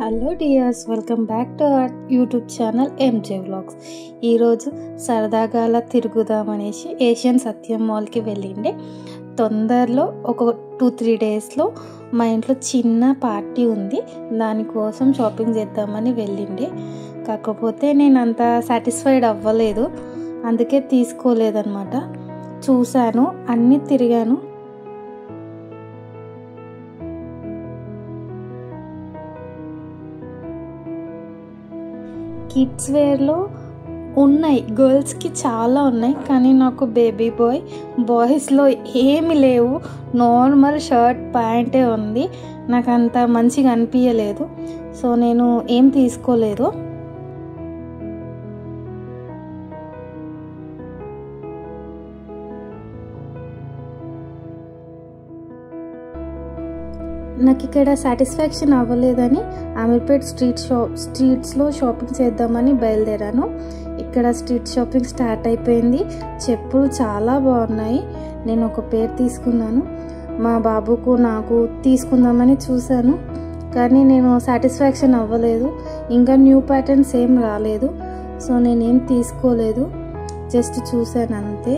Hello dears, welcome back to our YouTube channel MJ vlogs. ఈరోజు సరదాగా అలా తిరుగుదామనేసి Asian సత్యం మాల్కి వెళ్ళిండే. తొందరలో ఒక 2-3 డేస్లో మా ఇంట్లో చిన్న పార్టీ ఉంది, దానికోసం షాపింగ్ చేద్దామని వెళ్ళిండే. కాకపోతే నేను అంత సాటిస్ఫైడ్ అవ్వలేదు, అందుకే తీసుకోలేదన్నమాట. చూశాను, అన్నీ తిరిగాను. కిడ్స్ వేర్లో ఉన్నాయి, గర్ల్స్కి చాలా ఉన్నాయి, కానీ నాకు బేబీ బాయ్స్లో ఏమి లేవు. నార్మల్ షర్ట్ ప్యాంటే ఉంది. నాకు అంత మంచిగా అనిపించలేదు, సో నేను ఏం తీసుకోలేదు. నాకు ఇక్కడ సాటిస్ఫాక్షన్ అవ్వలేదని అమీర్పేట్ స్ట్రీట్స్లో షాపింగ్ చేద్దామని బయలుదేరాను. ఇక్కడ స్ట్రీట్ షాపింగ్ స్టార్ట్ అయిపోయింది. చెప్పులు చాలా బాగున్నాయి. నేను ఒక పేరు తీసుకున్నాను, మా బాబుకు నాకు తీసుకుందామని చూశాను, కానీ నేను సాటిస్ఫాక్షన్ అవ్వలేదు. ఇంకా న్యూ ప్యాటర్న్స్ ఏం రాలేదు, సో నేనేం తీసుకోలేదు, జస్ట్ చూశాను అంతే.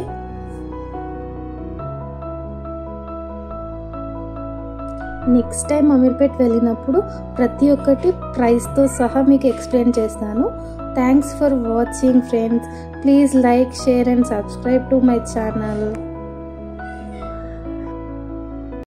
నెక్స్ట్ టైం అమీర్పేట్ వెళ్ళినప్పుడు ప్రతి ఒక్కటి ప్రైస్తో సహా మీకు ఎక్స్ప్లెయిన్ చేస్తాను. Thanks for watching friends. Please like, share and subscribe to my channel.